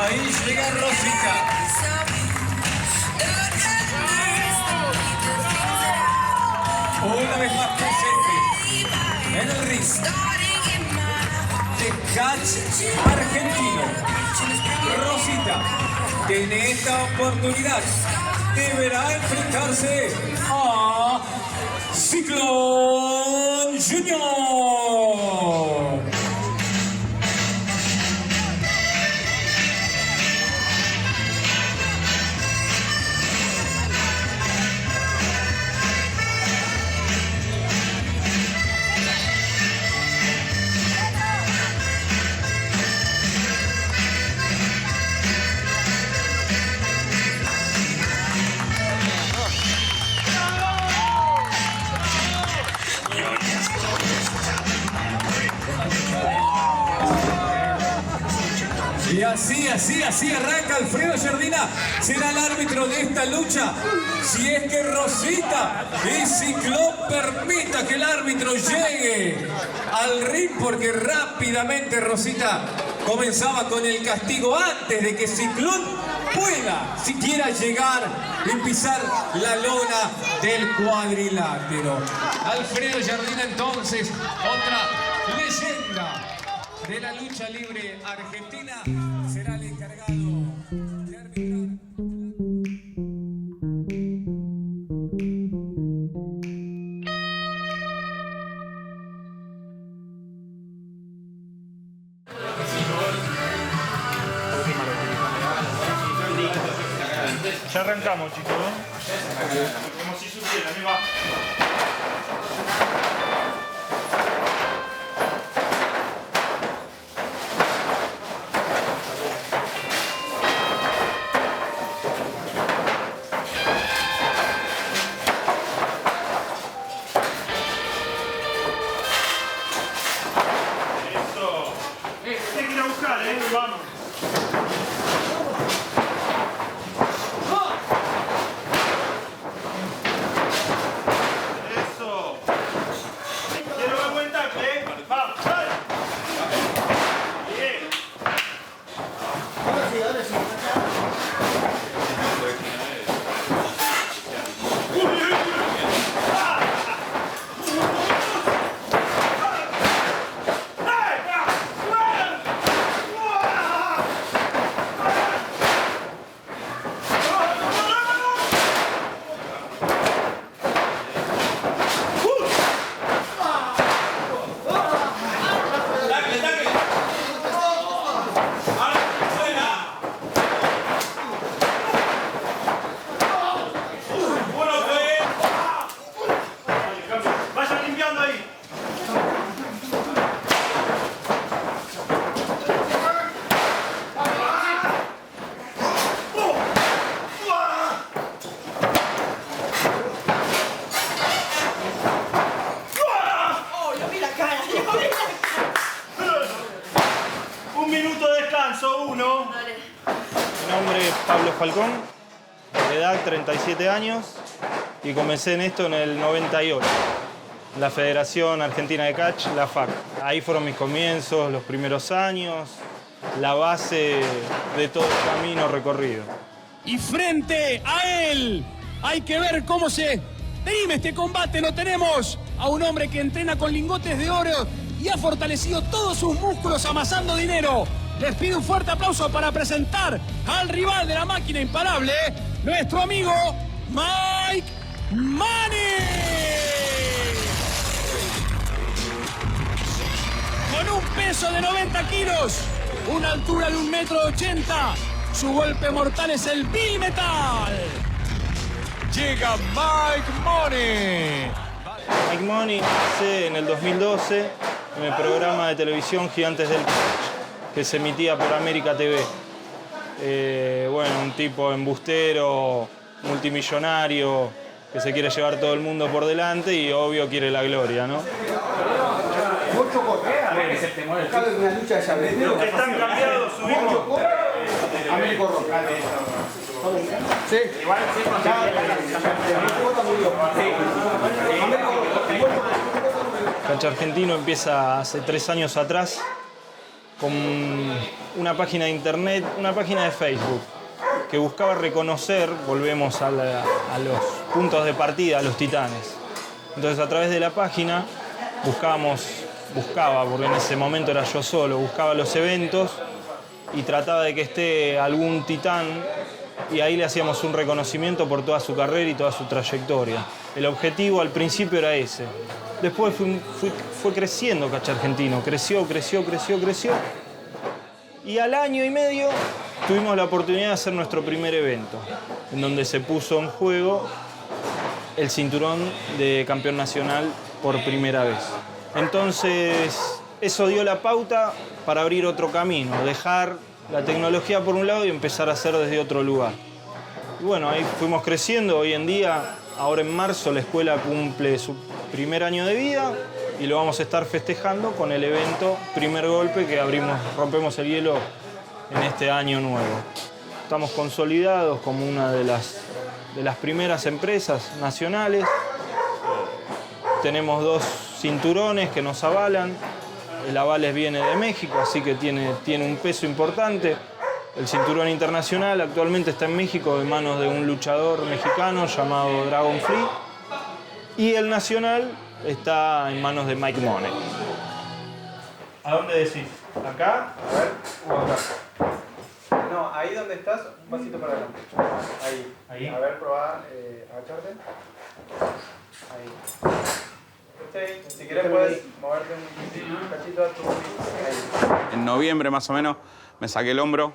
Ahí llega Rosita. Una vez más presente en el ring de catch argentino. Rosita, que en esta oportunidad deberá enfrentarse a Ciclón Junior. Y así arranca Alfredo Yardina. Será el árbitro de esta lucha. Si es que Rosita y Ciclón permita que el árbitro llegue al ring, porque rápidamente Rosita comenzaba con el castigo antes de que Ciclón pueda siquiera llegar y pisar la lona del cuadrilátero. Alfredo Yardina, entonces, otra leyenda de la lucha libre argentina, será el encargado de arbitrar. Ya arrancamos, chicos, ¿eh? Como si supiera, ahí va. Vamos. Eso. Quiero ver buen tackle, ¿eh? Vamos, dale. Bien. Ahora sí. Un minuto de descanso, uno. Mi nombre es Pablo Falcón, de edad 37 años y comencé en esto en el 98, en la Federación Argentina de Catch, la FAC. Ahí fueron mis comienzos, los primeros años, la base de todo el camino recorrido. Y frente a él hay que ver cómo se dirime este combate. Lo tenemos a un hombre que entrena con lingotes de oro y ha fortalecido todos sus músculos amasando dinero. Les pido un fuerte aplauso para presentar al rival de la máquina imparable, nuestro amigo Mike Money. Con un peso de 90 kilos, una altura de 1,80 m, su golpe mortal es el Bill Metal. Llega Mike Money. Mike Money nace en el 2012 en el programa de televisión Gigantes del Catch, que se emitía por América TV. Bueno, un tipo embustero, multimillonario, que se quiere llevar todo el mundo por delante y obvio quiere la gloria, ¿no? Mucho correa. Cabe una lucha de llave. Los que están cambiados, subimos. Américo Rojo. Sí. Igual sí, Catch argentino empieza hace 3 años atrás con una página de internet, una página de Facebook, que buscaba reconocer, volvemos a los puntos de partida, a los titanes. Entonces, a través de la página buscaba, porque en ese momento era yo solo, buscaba los eventos y trataba de que esté algún titán, y ahí le hacíamos un reconocimiento por toda su carrera y toda su trayectoria. El objetivo al principio era ese. Después fue creciendo Catch Argentino, creció. Y al año y medio tuvimos la oportunidad de hacer nuestro primer evento, en donde se puso en juego el cinturón de campeón nacional por primera vez. Entonces, eso dio la pauta para abrir otro camino, dejar la tecnología por un lado y empezar a hacer desde otro lugar. Y bueno, ahí fuimos creciendo. Hoy en día, ahora en marzo, la escuela cumple su primer año de vida y lo vamos a estar festejando con el evento Primer Golpe, que rompemos el hielo en este año nuevo. Estamos consolidados como una de las primeras empresas nacionales. Tenemos 2 cinturones que nos avalan. El aval viene de México, así que tiene un peso importante. El cinturón internacional actualmente está en México, en manos de un luchador mexicano llamado Dragon Free. Y el nacional está en manos de Mike Money. ¿A dónde decís? ¿Acá? A ver, o acá. No, ahí donde estás, un pasito para adelante. Ahí. A ver, probá, agacharte. Ahí. Si querés puedes moverte un cachito a tu... Ahí. En noviembre más o menos me saqué el hombro.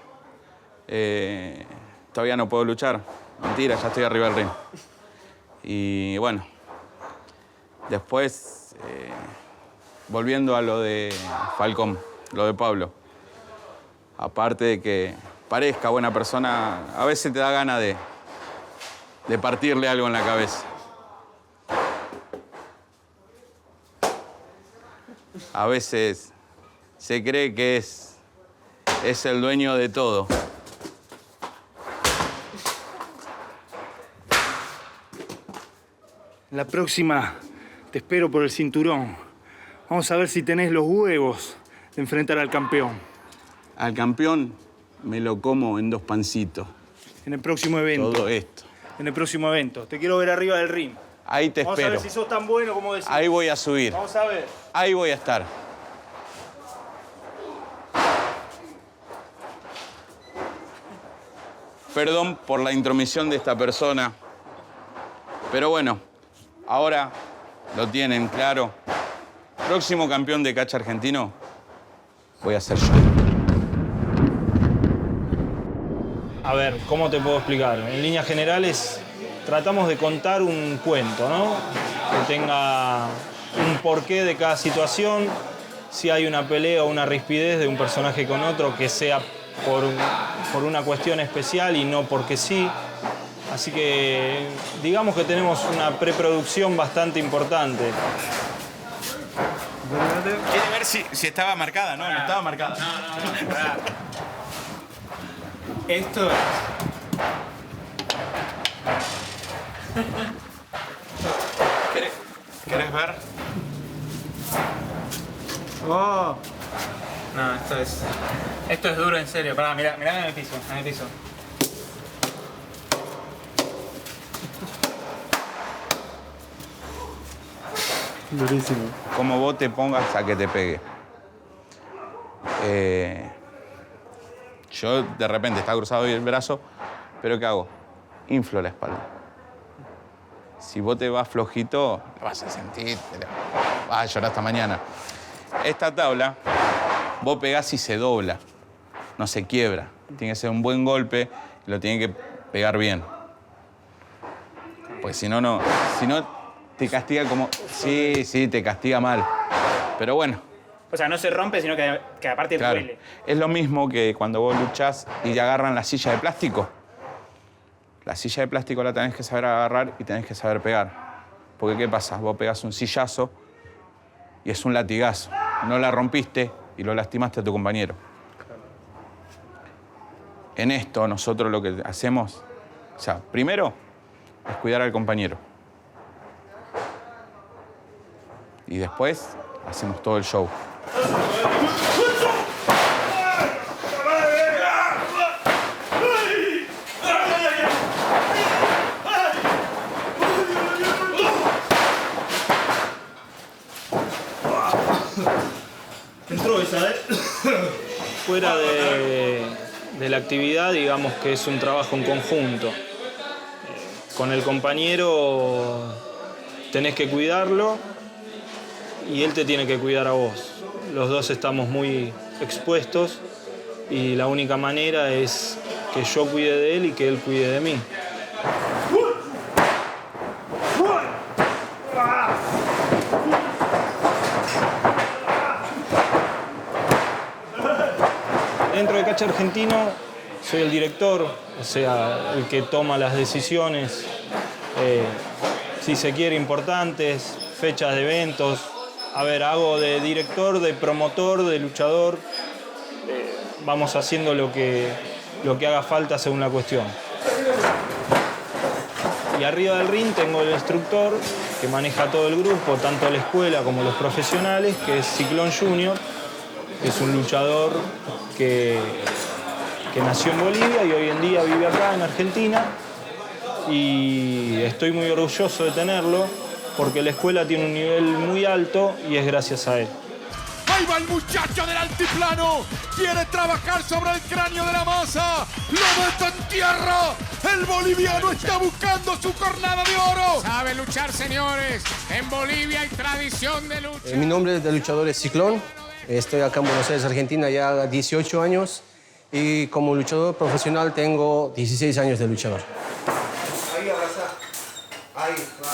Todavía no puedo luchar. Mentira, ya estoy arriba del ring. Y bueno, después, volviendo a lo de Falcón, lo de Pablo. Aparte de que parezca buena persona, a veces te da ganas de partirle algo en la cabeza. A veces se cree que es el dueño de todo. La próxima te espero por el cinturón. Vamos a ver si tenés los huevos de enfrentar al campeón. Al campeón me lo como en 2 pancitos. En el próximo evento. Todo esto. En el próximo evento. Te quiero ver arriba del ring. Ahí te espero. Vamos a ver si sos tan bueno como decís. Ahí voy a subir. Vamos a ver. Ahí voy a estar. Perdón por la intromisión de esta persona. Pero bueno, ahora lo tienen claro. Próximo campeón de catch argentino voy a ser yo. A ver, ¿cómo te puedo explicar? En líneas generales, tratamos de contar un cuento, ¿no? Que tenga un porqué de cada situación. Si hay una pelea o una rispidez de un personaje con otro, que sea por una cuestión especial y no porque sí. Así que digamos que tenemos una preproducción bastante importante. Quiere ver si estaba marcada, ¿no? No estaba marcada. No. Esto es... ¿Querés ver? Oh. No, esto es duro en serio. Pará, mirá en el piso, Durísimo. Como vos te pongas a que te pegue. Yo de repente está cruzado el brazo, pero ¿qué hago? Inflo la espalda. Si vos te vas flojito, lo vas a sentir, vas a llorar hasta mañana. Esta tabla, vos pegás y se dobla, no se quiebra. Tiene que ser un buen golpe, lo tiene que pegar bien. Porque si no te castiga como... Sí, te castiga mal. Pero bueno. O sea, no se rompe, sino que aparte Claro. duele. Es lo mismo que cuando vos luchás y te agarran la silla de plástico. La silla de plástico la tenés que saber agarrar y tenés que saber pegar. Porque ¿qué pasa? Vos pegás un sillazo y es un latigazo. No la rompiste y lo lastimaste a tu compañero. En esto nosotros lo que hacemos, o sea, primero es cuidar al compañero. Y después hacemos todo el show. Entró esa, ¿eh? Fuera de la actividad, digamos que es un trabajo en conjunto. Con el compañero tenés que cuidarlo y él te tiene que cuidar a vos. Los dos estamos muy expuestos y la única manera es que yo cuide de él y que él cuide de mí. Dentro de Catch Argentino soy el director, o sea, el que toma las decisiones, si se quiere, importantes, fechas de eventos. A ver, hago de director, de promotor, de luchador. Vamos haciendo lo que haga falta según la cuestión. Y arriba del ring tengo el instructor que maneja todo el grupo, tanto la escuela como los profesionales, que es Ciclón Junior, que es un luchador que nació en Bolivia y hoy en día vive acá en Argentina. Y estoy muy orgulloso de tenerlo porque la escuela tiene un nivel muy alto y es gracias a él. Ahí va el muchacho del altiplano. Quiere trabajar sobre el cráneo de la masa. Lo mete en tierra. El boliviano está buscando su cornada de oro. Sabe luchar, señores. En Bolivia hay tradición de lucha. Mi nombre de luchador es Ciclón. Estoy acá en Buenos Aires, Argentina, ya 18 años. Y como luchador profesional tengo 16 años de luchador. Ahí abraza. Ahí, va.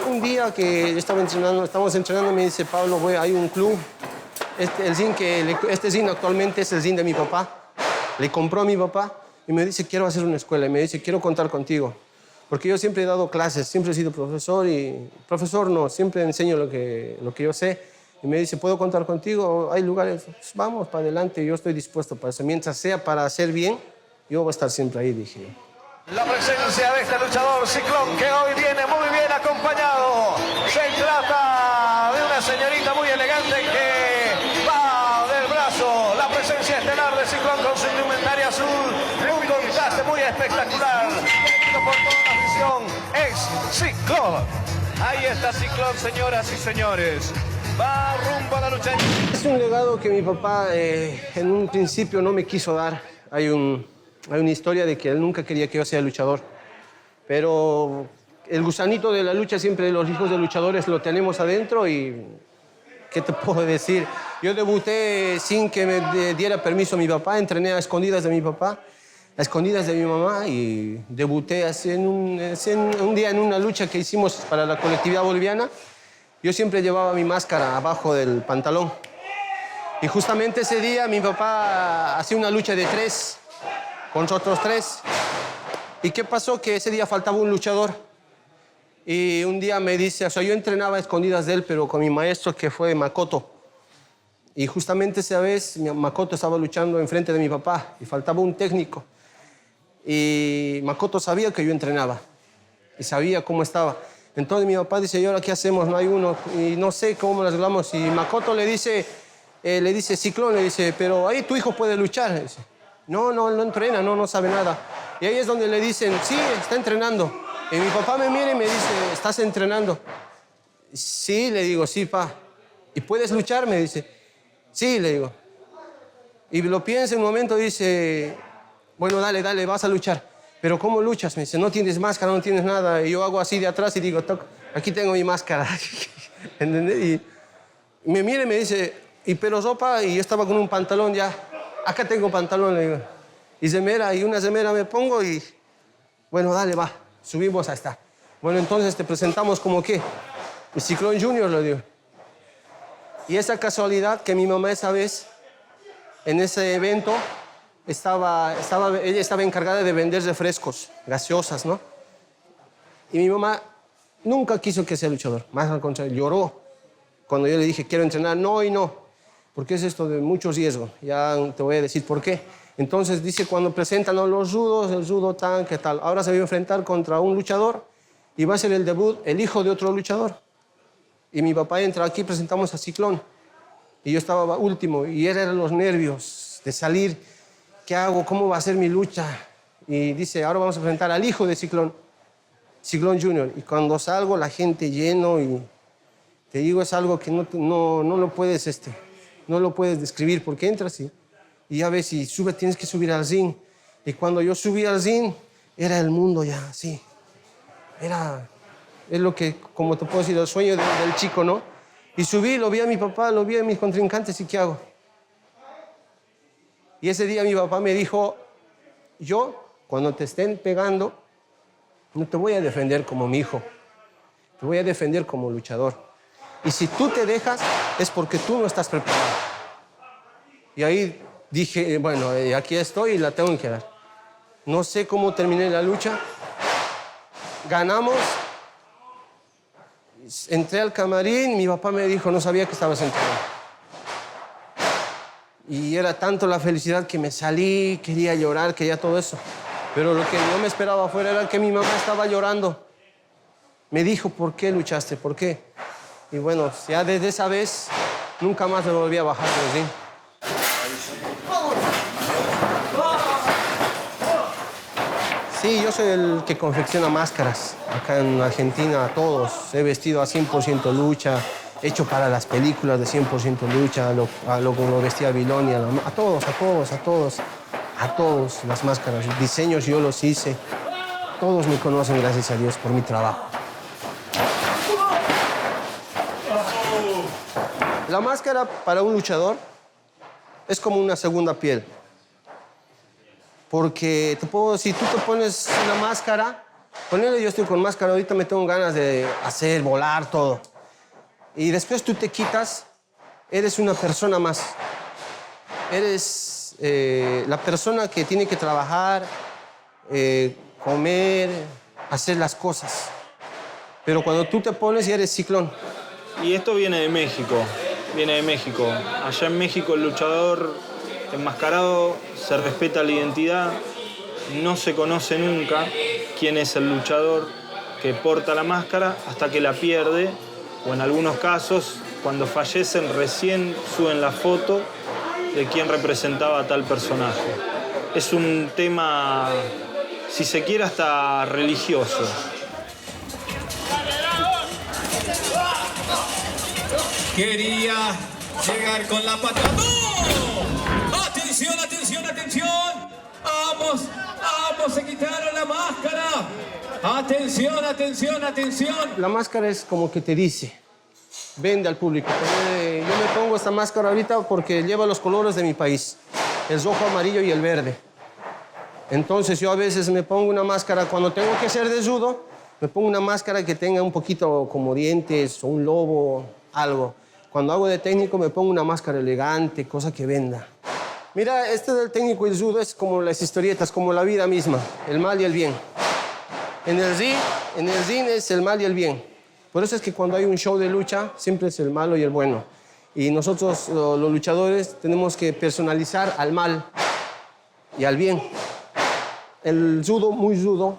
Un día que estamos entrenando, me dice Pablo, hay un club. Este zinc actualmente es el zinc de mi papá. Le compró a mi papá y me dice, quiero hacer una escuela. Y me dice, quiero contar contigo. Porque yo siempre he dado clases, siempre he sido profesor y... Profesor no, siempre enseño lo que yo sé. Y me dice, ¿puedo contar contigo? Hay lugares, pues vamos para adelante, yo estoy dispuesto para eso. Mientras sea para hacer bien, yo voy a estar siempre ahí, dije yo. La presencia de este luchador Ciclón que hoy viene muy bien acompañado. Se trata de una señorita muy elegante que va del brazo. La presencia estelar de Ciclón con su indumentaria azul. Un contraste muy espectacular. Querido por toda la afición, es Ciclón. Ahí está Ciclón, señoras y señores. Va rumbo a la lucha. Es un legado que mi papá en un principio no me quiso dar. Hay una historia de que él nunca quería que yo sea luchador. Pero el gusanito de la lucha siempre los hijos de luchadores lo tenemos adentro y... ¿Qué te puedo decir? Yo debuté sin que me diera permiso mi papá, entrené a escondidas de mi papá, a escondidas de mi mamá y debuté un día en una lucha que hicimos para la colectividad boliviana. Yo siempre llevaba mi máscara abajo del pantalón. Y justamente ese día mi papá hacía una lucha de 3 contra otros 3. ¿Y qué pasó? Que ese día faltaba un luchador. Y un día me dice, o sea, yo entrenaba a escondidas de él, pero con mi maestro que fue Makoto. Y justamente esa vez Makoto estaba luchando enfrente de mi papá y faltaba un técnico. Y Makoto sabía que yo entrenaba y sabía cómo estaba. Entonces mi papá dice, ¿y ahora qué hacemos? No hay uno y no sé cómo las hablamos. Y Makoto le dice, Ciclón, le dice, pero ahí tu hijo puede luchar. Dice, no entrena, no sabe nada. Y ahí es donde le dicen, sí, está entrenando. Y mi papá me mira y me dice, ¿estás entrenando? Sí, le digo, sí, pa. ¿Y puedes luchar? Me dice, sí, le digo. Y lo piensa un momento y dice, bueno, dale, vas a luchar. ¿Pero cómo luchas? Me dice, no tienes máscara, no tienes nada. Y yo hago así de atrás y digo, aquí tengo mi máscara. ¿Entendés? Y me mira y me dice, ¿y pero ropa? Y yo estaba con un pantalón ya. Acá tengo pantalón, le digo. Y una remera me pongo y, bueno, dale, va. Subimos hasta. Bueno, entonces te presentamos como qué. El Ciclón Junior, lo digo. Y esa casualidad que mi mamá esa vez, en ese evento, ella estaba encargada de vender refrescos, gaseosas, ¿no? Y mi mamá nunca quiso que sea luchador. Más al contrario, lloró. Cuando yo le dije, quiero entrenar, no y no. Porque es esto de mucho riesgo. Ya te voy a decir por qué. Entonces dice, cuando presentan a los rudos, el rudo tan, ¿qué tal? Ahora se va a enfrentar contra un luchador y va a ser el debut el hijo de otro luchador. Y mi papá entra aquí, presentamos a Ciclón. Y yo estaba último y eran los nervios de salir. ¿Qué hago? ¿Cómo va a ser mi lucha? Y dice, ahora vamos a presentar al hijo de Ciclón, Ciclón Junior. Y cuando salgo, la gente lleno y te digo, es algo que no lo puedes, no lo puedes describir porque entras y ya ves, y tienes que subir al ring. Y cuando yo subí al ring, era el mundo ya, así. Es lo que, como te puedo decir, el sueño del chico, ¿no? Y subí, lo vi a mi papá, lo vi a mis contrincantes, ¿y qué hago? Y ese día mi papá me dijo, yo, cuando te estén pegando, no te voy a defender como mi hijo, te voy a defender como luchador. Y si tú te dejas, es porque tú no estás preparado. Y ahí dije, bueno, aquí estoy y la tengo que dar. No sé cómo terminé la lucha. Ganamos. Entré al camarín, mi papá me dijo, no sabía que estabas entrando. Y era tanto la felicidad que me salí, quería llorar, quería todo eso. Pero lo que no me esperaba afuera era que mi mamá estaba llorando. Me dijo, ¿por qué luchaste? ¿Por qué? Y bueno, ya desde esa vez, nunca más me volví a bajar del ring. Sí, yo soy el que confecciona máscaras. Acá en Argentina, a todos. He vestido a 100% lucha, hecho para las películas de 100% lucha, lo vestía Bilonia, a todos las máscaras. Diseños yo los hice. Todos me conocen, gracias a Dios, por mi trabajo. La máscara para un luchador es como una segunda piel. Porque si tú te pones una máscara, ponele, yo estoy con máscara, ahorita me tengo ganas de hacer, volar, todo. Y después tú te quitas, eres una persona más. Eres la persona que tiene que trabajar, comer, hacer las cosas. Pero cuando tú te pones, ya eres Ciclón. Y esto viene de México. Allá en México el luchador enmascarado se respeta la identidad, no se conoce nunca quién es el luchador que porta la máscara hasta que la pierde, o en algunos casos, cuando fallecen, recién suben la foto de quién representaba a tal personaje. Es un tema, si se quiere, hasta religioso. Quería llegar con la patada. ¡No! ¡Atención, atención, atención! ¡Vamos! ¡Vamos! ¡Se quitaron la máscara! ¡Atención, atención, atención! La máscara es como que te dice, vende al público. Yo me pongo esta máscara ahorita porque lleva los colores de mi país, el rojo, amarillo y el verde. Entonces yo a veces me pongo una máscara, cuando tengo que ser de judo, me pongo una máscara que tenga un poquito como dientes o un lobo, algo. Cuando hago de técnico me pongo una máscara elegante, cosa que venda. Mira, del técnico y el judo es como las historietas, como la vida misma, el mal y el bien. En el ring es el mal y el bien. Por eso es que cuando hay un show de lucha, siempre es el malo y el bueno. Y nosotros, los luchadores, tenemos que personalizar al mal y al bien. El judo, muy judo,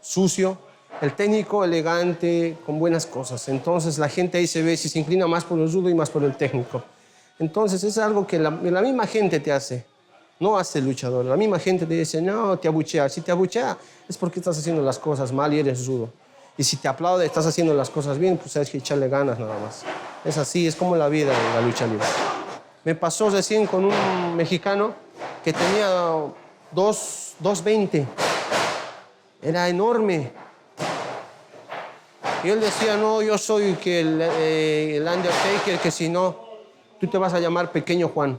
sucio. El técnico, elegante, con buenas cosas. Entonces la gente ahí se ve si se inclina más por el judo y más por el técnico. Entonces es algo que la misma gente te hace. No hace el luchador. La misma gente te dice, no, te abuchea. Si te abuchea es porque estás haciendo las cosas mal y eres judo. Y si te aplaude, estás haciendo las cosas bien, pues hay que echarle ganas nada más. Es así, es como la vida en la lucha libre. Me pasó recién con un mexicano que tenía 2.20. Era enorme. Y él decía, no, yo soy el Undertaker, que si no, tú te vas a llamar Pequeño Juan.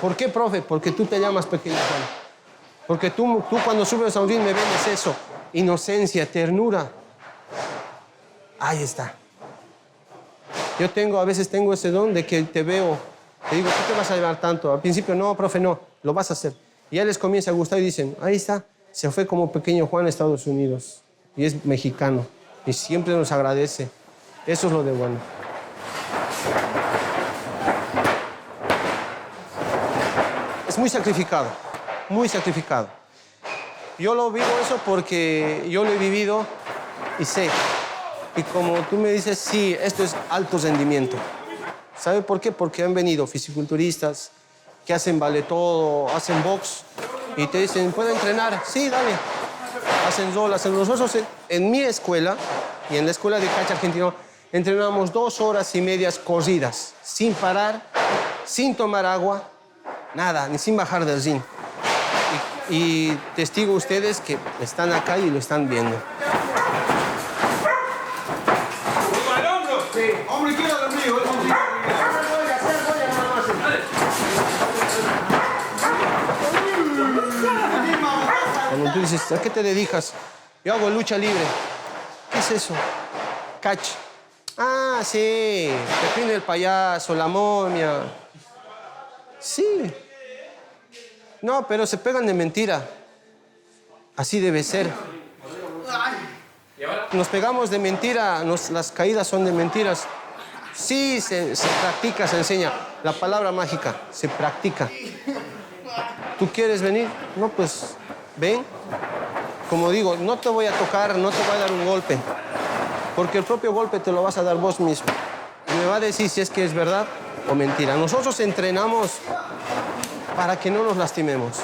¿Por qué, profe? Porque tú te llamas Pequeño Juan. Porque tú cuando subes a un ring me vendes eso. Inocencia, ternura. Ahí está. Yo a veces tengo ese don de que te veo, te digo, ¿tú te vas a llevar tanto? Al principio, no, profe, no, lo vas a hacer. Y ya les comienza a gustar y dicen, ahí está, se fue como Pequeño Juan a Estados Unidos. Y es mexicano. Y siempre nos agradece. Eso es lo de bueno. Es muy sacrificado. Muy sacrificado. Yo lo vivo eso porque yo lo he vivido y sé. Y como tú me dices, sí, esto es alto rendimiento. ¿Sabe por qué? Porque han venido fisiculturistas que hacen vale todo, hacen box y te dicen, ¿puedo entrenar? Sí, dale. Hacen rol, hacen nosotros en mi escuela y en la escuela de catch argentino entrenamos 2 horas y media corridas, sin parar, sin tomar agua, nada, ni sin bajar del ring. Y testigo ustedes que están acá y lo están viendo. Sí, hombre izquierdo conmigo, Cuando tú dices, ¿a qué te dedicas? Yo hago lucha libre. ¿Qué es eso? Catch. Ah, sí, Pepín el payaso, la momia. Sí. No, pero se pegan de mentira. Así debe ser. Nos pegamos de mentira, las caídas son de mentiras. Sí, se practica, se enseña. La palabra mágica, se practica. ¿Tú quieres venir? No, pues ven. Como digo, no te voy a tocar, no te voy a dar un golpe. Porque el propio golpe te lo vas a dar vos mismo. Y me va a decir si es que es verdad o mentira. Nosotros entrenamos para que no nos lastimemos.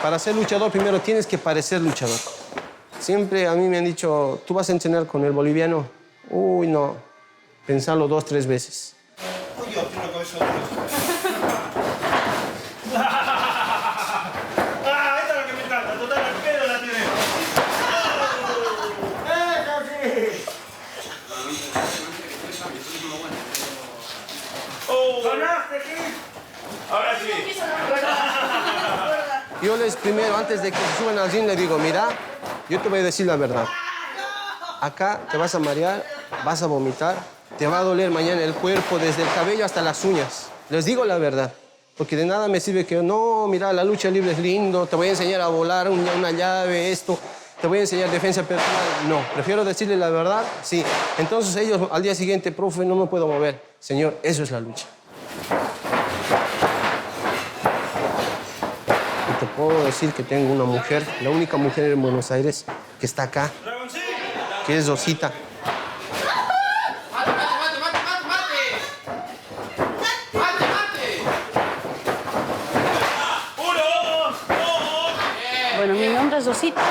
Para ser luchador, primero tienes que parecer luchador. Siempre a mí me han dicho, ¿tú vas a entrenar con el boliviano? Uy, no. Pensarlo 2, 3 veces. Uy, Dios, tiene una cabeza de esta es la que me encanta. Total, al pedo la tiene. ¡Ganaste, Gil! Ahora sí. Yo les primero, antes de que se suban al ring, les digo, mira, yo te voy a decir la verdad. Acá te vas a marear, vas a vomitar, te va a doler mañana el cuerpo, desde el cabello hasta las uñas. Les digo la verdad, porque de nada me sirve que, no, mira, la lucha libre es lindo, te voy a enseñar a volar una llave, esto, te voy a enseñar defensa personal. No, prefiero decirle la verdad, sí. Entonces ellos al día siguiente, profe, no me puedo mover. Señor, eso es la lucha. Te puedo decir que tengo una mujer, la única mujer en Buenos Aires que está acá, que es Rosita. Bueno, mi nombre es Rosita,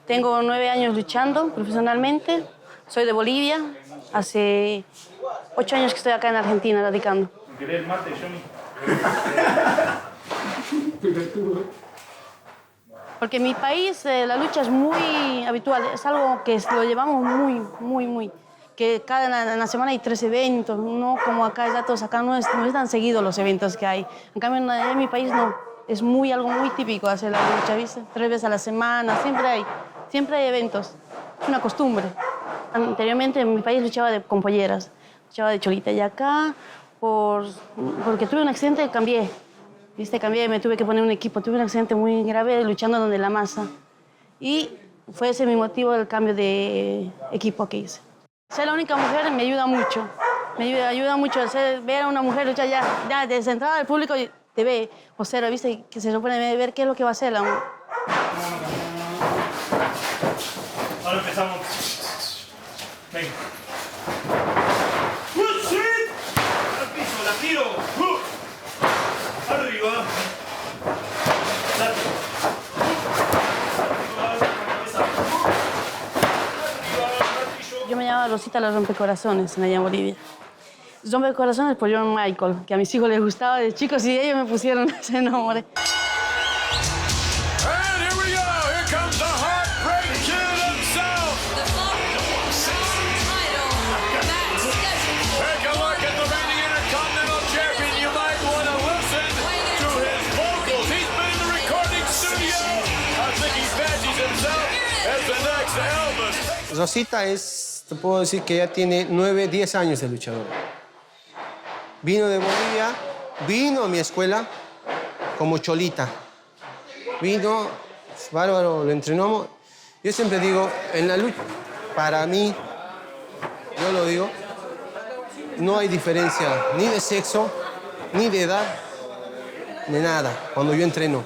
tengo 9 años luchando profesionalmente, soy de Bolivia, hace 8 años que estoy acá en Argentina radicando. ¿Querés el mate, Johnny? Porque en mi país la lucha es muy habitual, es algo que lo llevamos muy. Que en la semana hay 3 eventos, no como acá, datos acá no es tan seguidos los eventos que hay. En cambio, en mi país no, es algo muy típico hacer la lucha, ¿viste? 3 veces a la semana, siempre hay eventos, es una costumbre. Anteriormente en mi país luchaba con polleras, luchaba de cholita, y acá, porque tuve un accidente, cambié. ¿Viste? Cambié, me tuve que poner un equipo. Tuve un accidente muy grave luchando donde la masa. Y fue ese mi motivo del cambio de equipo que hice. Ser la única mujer me ayuda mucho. Me ayuda mucho ver a una mujer luchar ya desde entrada al público te ve, observa, ¿viste? Que se supone ver qué es lo que va a hacer la mujer. Ahora empezamos. Venga. Al piso, la tiro. Arriba. Yo me llamaba Rosita la Rompecorazones allá en Bolivia. Rompecorazones por John Michael, que a mis hijos les gustaba de chicos y ellos me pusieron ese nombre. Take a look at the reigning Intercontinental Champion. You might want to listen to his Rosita te puedo decir que ya tiene 9, 10 años de luchadora. Vino de Bolivia, vino a mi escuela como cholita. Vino, bárbaro, lo entrenamos. Yo siempre digo, en la lucha, para mí, yo lo digo, no hay diferencia ni de sexo, ni de edad, ni nada, cuando yo entreno.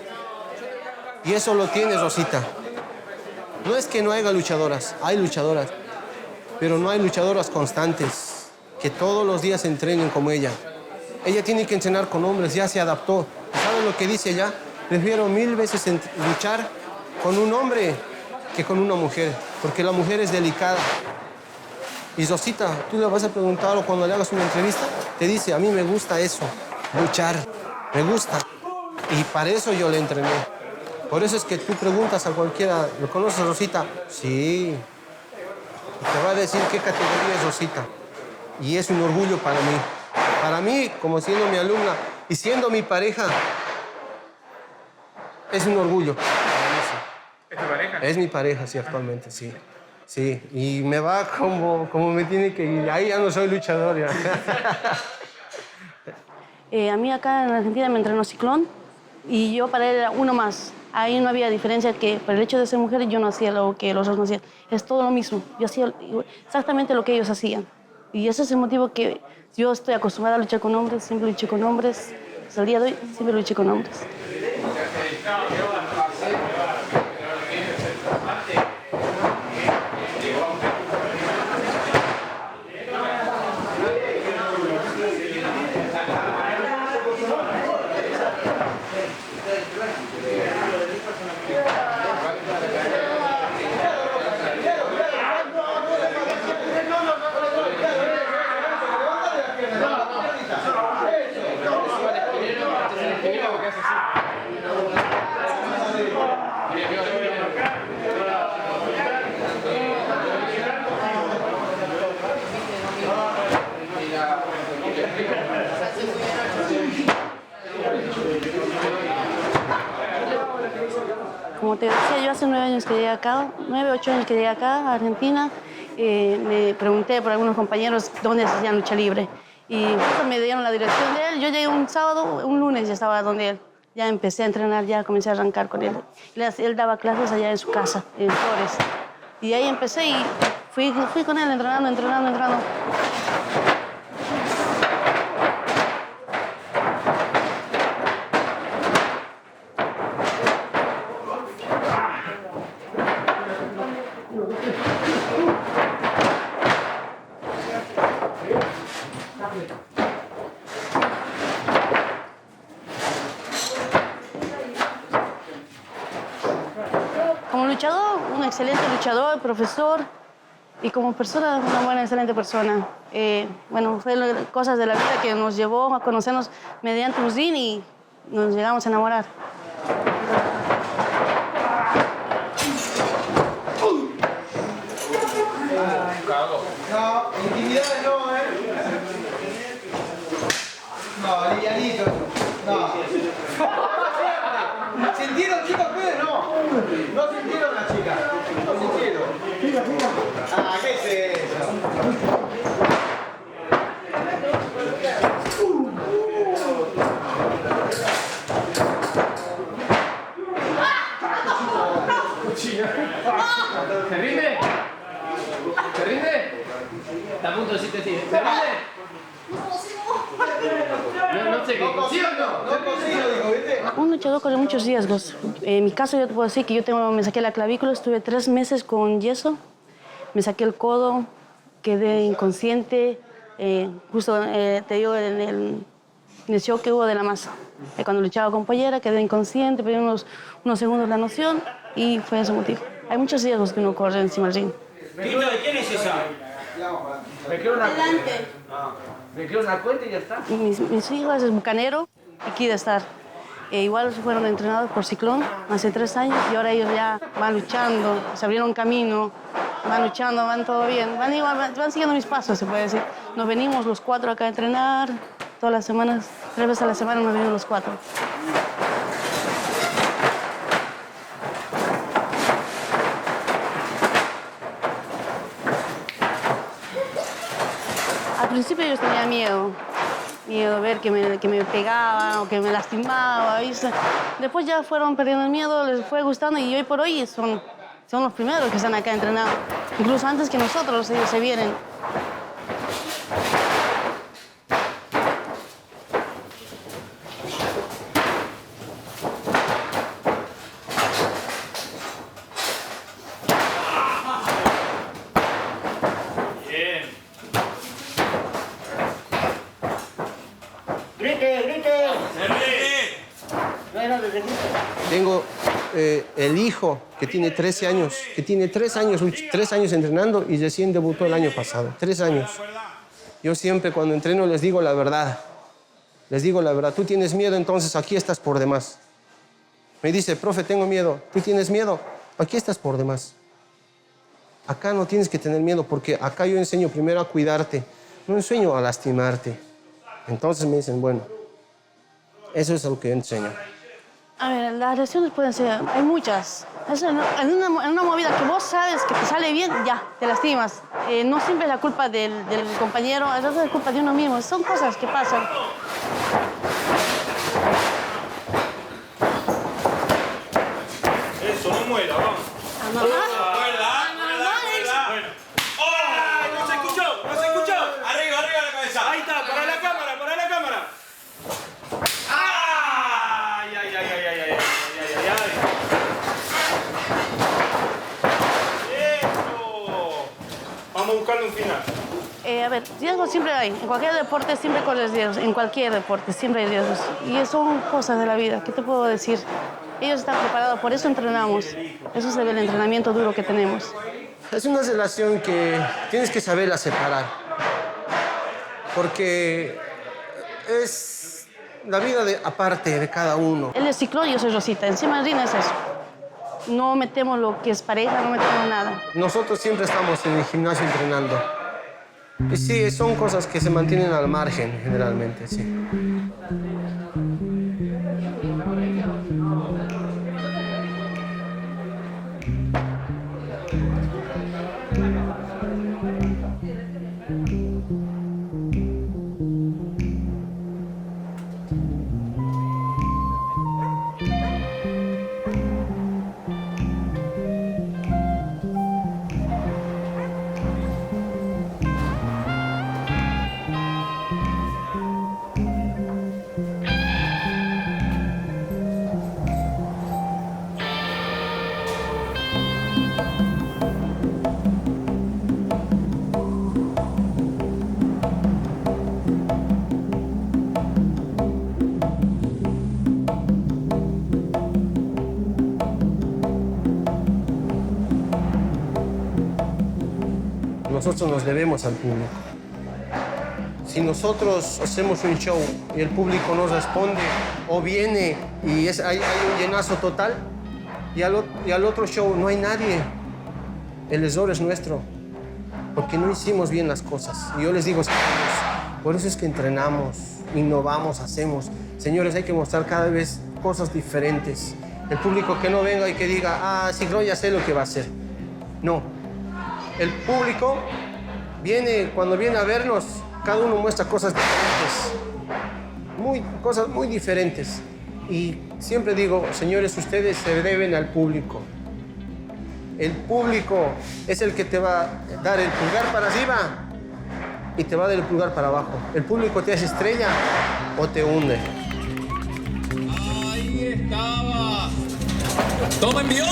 Y eso lo tiene Rosita. No es que no haya luchadoras, hay luchadoras, pero no hay luchadoras constantes, que todos los días entrenen como ella. Ella tiene que entrenar con hombres, ya se adaptó. ¿Saben lo que dice ella? Prefiero 1000 veces luchar con un hombre que con una mujer, porque la mujer es delicada. Y Rosita, tú le vas a preguntar o cuando le hagas una entrevista, te dice, a mí me gusta eso, luchar, me gusta. Y para eso yo le entrené. Por eso es que tú preguntas a cualquiera, ¿lo conoces, Rosita? Sí. Y te va a decir qué categoría es Rosita. Y es un orgullo para mí. Para mí, como siendo mi alumna y siendo mi pareja, es un orgullo. ¿Es tu pareja? Es mi pareja, sí, actualmente, sí. Sí, y me va como me tiene que ir. Ahí ya no soy luchador, ya. A mí acá en Argentina me entrenó Ciclón y yo para él era uno más. Ahí no había diferencia que por el hecho de ser mujer yo no hacía lo que los otros no hacían. Es todo lo mismo. Yo hacía exactamente lo que ellos hacían. Y ese es el motivo que yo estoy acostumbrada a luchar con hombres, siempre luché con hombres. Hasta el día de hoy siempre luché con hombres. Como te decía, yo hace 9 años que llegué acá, 9, 8 años que llegué acá a Argentina. Me pregunté por algunos compañeros dónde se hacían lucha libre. Y justo me dieron la dirección de él. Yo llegué un sábado, un lunes ya estaba donde él. Ya empecé a entrenar, ya comencé a arrancar con él. Él daba clases allá en su casa, en Flores. Y ahí empecé y fui con él entrenando. Como luchador, un excelente luchador, profesor, y como persona, una buena, excelente persona. Bueno, fue cosas de la vida que nos llevó a conocernos mediante un ring y nos llegamos a enamorar. No, intimidades no, ¿eh? No, livianito. No. ¿Sintieron, chicos, ustedes? No. No sintieron las chicas. No sintieron. Ah, ¿qué es eso? ¿Te rinde? ¿Te rinde? Está a punto de decirte sí. ¿Te rinde? No sé qué. ¿Sí o no? No consigo, digo, ¿viste? Un luchador corre muchos riesgos. En mi caso yo te puedo decir que me saqué la clavícula, estuve 3 meses con yeso, me saqué el codo, quedé inconsciente, justo te digo en el show que hubo de la masa. Cuando luchaba con pollera quedé inconsciente, perdí unos segundos la noción y fue ese motivo. Hay muchos riesgos que uno corre encima del ring. ¿De quién es esa? Me quedo una cuenta. Me quedo una cuenta y ya está. Mis hijos es Bucanero y Kid Star. Igual fueron entrenados por Ciclón hace 3 años y ahora ellos ya van luchando, se abrieron camino, van luchando, van todo bien. Van siguiendo mis pasos, se puede decir. Nos venimos los 4 acá a entrenar, todas las semanas, 3 veces a la semana nos venimos los 4. principio yo tenía miedo de ver que me pegaban o que me lastimaban. ¿Viste? Después ya fueron perdiendo el miedo, les fue gustando y hoy por hoy son los primeros que están acá entrenando. Incluso antes que nosotros ellos se vienen. Tengo el hijo que tiene 13 años, que tiene 3 años entrenando y recién debutó el año pasado. 3 años. Yo siempre cuando entreno les digo la verdad. Les digo la verdad. Tú tienes miedo, entonces aquí estás por demás. Me dice, profe, tengo miedo. ¿Tú tienes miedo? Aquí estás por demás. Acá no tienes que tener miedo porque acá yo enseño primero a cuidarte. No enseño a lastimarte. Entonces me dicen, bueno, eso es lo que yo enseño. A ver, las lesiones pueden ser, hay muchas. En una movida que vos sabes que te sale bien, ya, te lastimas. No siempre es la culpa del compañero, a veces es culpa de uno mismo. Son cosas que pasan. Eso, no muera, vamos. ¿A mamá? ¡No se escuchó! ¡No se escuchó! Arriba la cabeza. Ahí está, para la cámara, para la cámara. ¡Ay, ay, ay, ay, ay, ay, ay, ay, ay! Eso. Vamos buscando un final. A ver, riesgos siempre hay. En cualquier deporte siempre corres riesgos. En cualquier deporte siempre hay riesgos. Y son cosas de la vida. ¿Qué te puedo decir? Ellos están preparados, por eso entrenamos. Eso se ve el entrenamiento duro que tenemos. Es una relación que tienes que saberla separar. Porque es la vida aparte de cada uno. Él es Ciclón y yo soy Rosita. Encima del ring es eso. No metemos lo que es pareja, no metemos nada. Nosotros siempre estamos en el gimnasio entrenando. Y sí, son cosas que se mantienen al margen generalmente, sí. Nosotros nos debemos al público. Si nosotros hacemos un show y el público no responde o viene y hay un llenazo total y al otro show no hay nadie, el error es nuestro porque no hicimos bien las cosas. Y yo les digo, señores, por eso es que entrenamos, innovamos, hacemos. Señores, hay que mostrar cada vez cosas diferentes. El público que no venga y que diga, Ciclón, ya sé lo que va a hacer. No. El público cuando viene a vernos, cada uno muestra cosas diferentes, cosas muy diferentes. Y siempre digo, señores, ustedes se deben al público. El público es el que te va a dar el pulgar para arriba y te va a dar el pulgar para abajo. El público te hace estrella o te hunde. Ahí estaba. Toma envión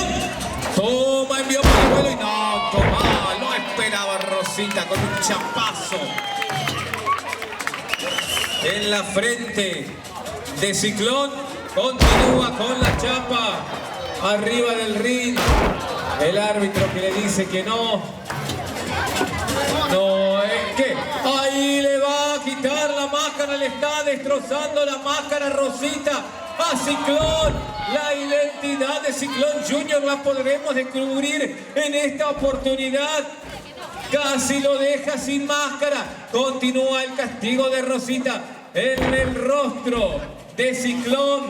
para el vuelo y no, toma, lo esperaba Rosita con un chapazo en la frente de Ciclón. Continúa con la chapa arriba del ring. El árbitro que le dice que no. No, es que ahí le va a quitar la máscara, le está destrozando la máscara Rosita a Ciclón. La identidad de Ciclón Junior la podremos descubrir en esta oportunidad. Casi lo deja sin máscara. Continúa el castigo de Rosita en el rostro de Ciclón,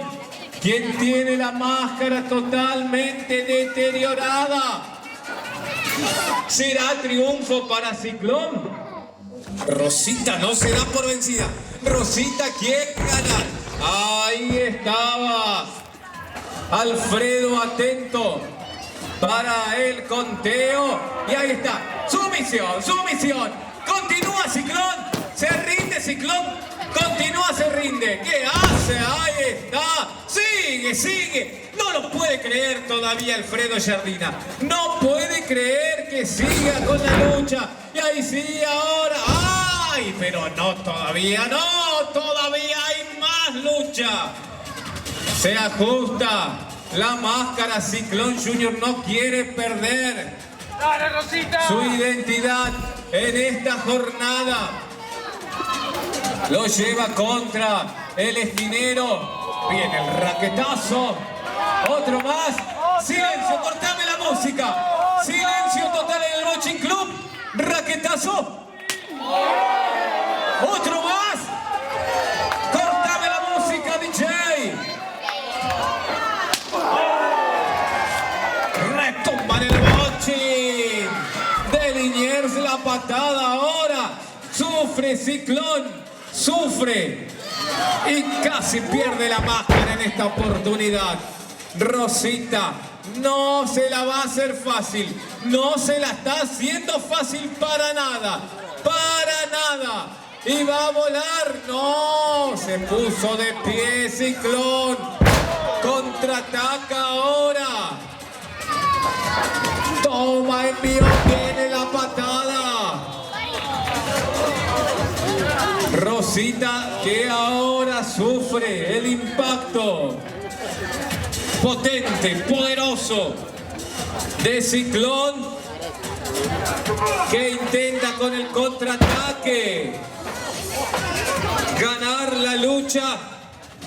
quien tiene la máscara totalmente deteriorada. ¿Será triunfo para Ciclón? Rosita no se da por vencida. Rosita quiere ganar. Ahí estaba Alfredo atento para el conteo. Y ahí está. Sumisión, sumisión. Continúa Ciclón. Se rinde Ciclón. Continúa, se rinde. ¿Qué hace? Ahí está. Sigue, sigue. No lo puede creer todavía Alfredo Jardina. No puede creer que siga con la lucha. Y ahí sí, ahora. ¡Ay! Pero no, todavía no. Todavía hay más lucha. Se ajusta la máscara. Ciclón Junior no quiere perder su identidad en esta jornada. Lo lleva contra el esquinero. Viene el raquetazo. Otro más. Silencio, cortame la música. Silencio total en el Boxing Club. Raquetazo. Otro más. Cortame la música, DJ. Retumba en el boxing. De Liniers la patada ahora. Sufre Ciclón. Sufre y casi pierde la máscara en esta oportunidad. Rosita no se la va a hacer fácil. No se la está haciendo fácil para nada. Para nada. Y va a volar. No, se puso de pie Ciclón. Contraataca ahora. Toma, envío, viene la patada. Rosita que ahora sufre el impacto potente, poderoso de Ciclón, que intenta con el contraataque ganar la lucha.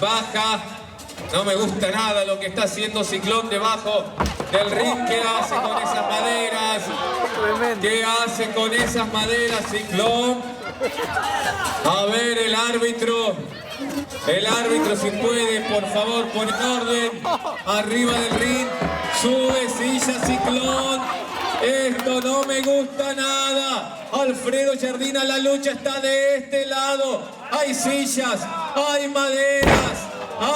Baja, no me gusta nada lo que está haciendo Ciclón debajo del ring. ¿Qué hace con esas maderas? ¿Qué hace con esas maderas Ciclón? A ver el árbitro si puede, por favor, pon orden, arriba del ring, sube silla Ciclón, esto no me gusta nada. Alfredo Jardina, la lucha está de este lado, hay sillas, hay maderas,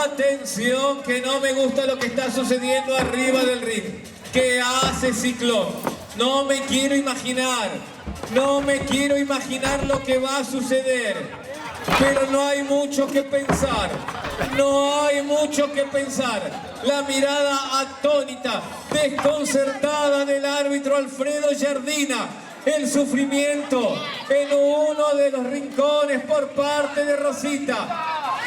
atención que no me gusta lo que está sucediendo arriba del ring. ¿Qué hace Ciclón? No me quiero imaginar. No me quiero imaginar lo que va a suceder, pero no hay mucho que pensar, no hay mucho que pensar. La mirada atónita, desconcertada del árbitro Alfredo Jardina, el sufrimiento en uno de los rincones por parte de Rosita,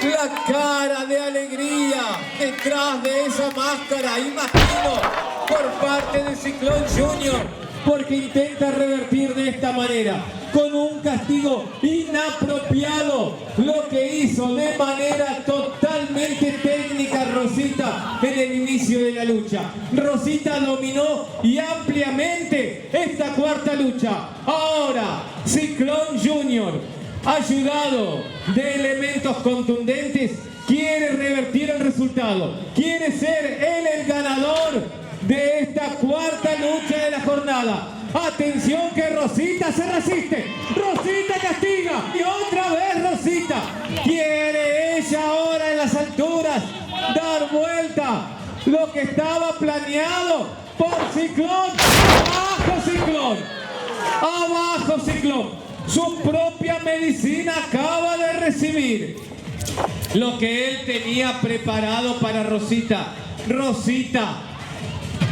la cara de alegría detrás de esa máscara, imagino, por parte de Ciclón Junior. Porque intenta revertir de esta manera, con un castigo inapropiado, lo que hizo de manera totalmente técnica Rosita en el inicio de la lucha. Rosita dominó y ampliamente esta cuarta lucha. Ahora, Ciclón Junior, ayudado de elementos contundentes, quiere revertir el resultado. Quiere ser él el ganador de esta cuarta lucha de la jornada. Atención que Rosita se resiste. Rosita castiga. Y otra vez Rosita. Quiere ella ahora en las alturas dar vuelta lo que estaba planeado por Ciclón. Abajo Ciclón. Abajo Ciclón. Su propia medicina acaba de recibir lo que él tenía preparado para Rosita. Rosita,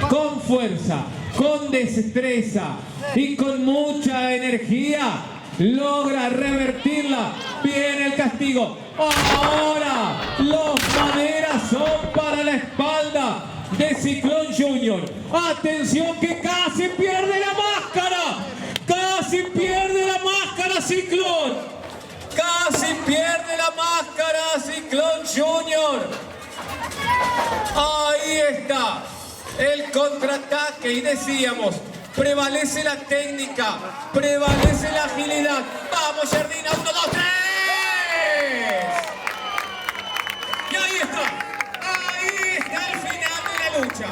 con fuerza, con destreza y con mucha energía, logra revertirla. Viene el castigo. Ahora los maderas son para la espalda de Ciclón Junior. Atención que casi pierde la máscara. Casi pierde la máscara Ciclón. Casi pierde la máscara Ciclón Junior. Ahí está. El contraataque, y decíamos, prevalece la técnica, prevalece la agilidad. ¡Vamos, Jardina! ¡1, 2, 3! Y ahí está el final de la lucha.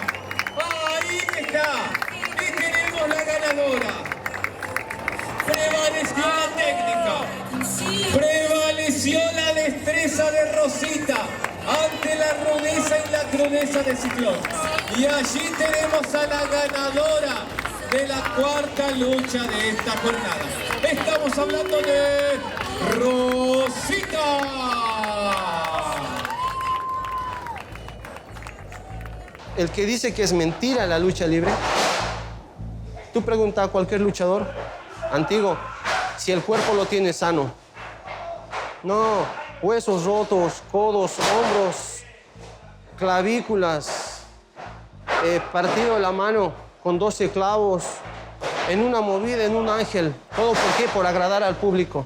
Ahí está, y tenemos la ganadora. Prevaleció la técnica. Prevaleció la destreza de Rosita ante la rudeza y la crudeza de Ciclón. Y allí tenemos a la ganadora de la cuarta lucha de esta jornada. Estamos hablando de Rosita. El que dice que es mentira la lucha libre, tú preguntas a cualquier luchador antiguo si el cuerpo lo tiene sano. No, huesos rotos, codos, hombros, clavículas, partido de la mano con 12 clavos, en una movida, en un ángel. ¿Todo por qué? Por agradar al público.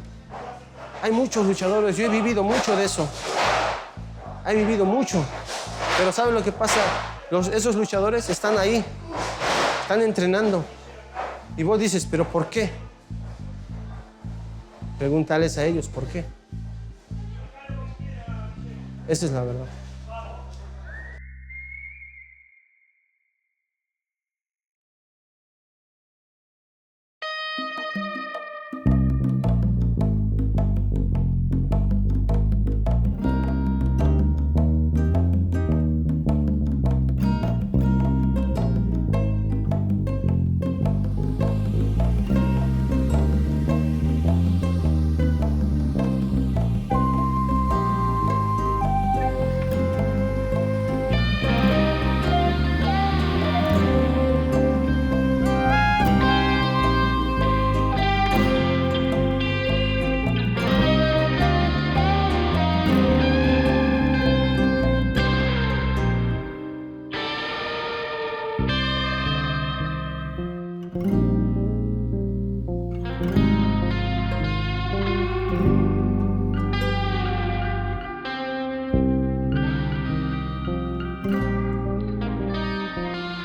Hay muchos luchadores, yo he vivido mucho de eso. He vivido mucho. Pero ¿saben lo que pasa? Esos luchadores están ahí, están entrenando. Y vos dices, ¿pero por qué? Pregúntales a ellos, ¿por qué? Esa es la verdad.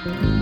Thank you.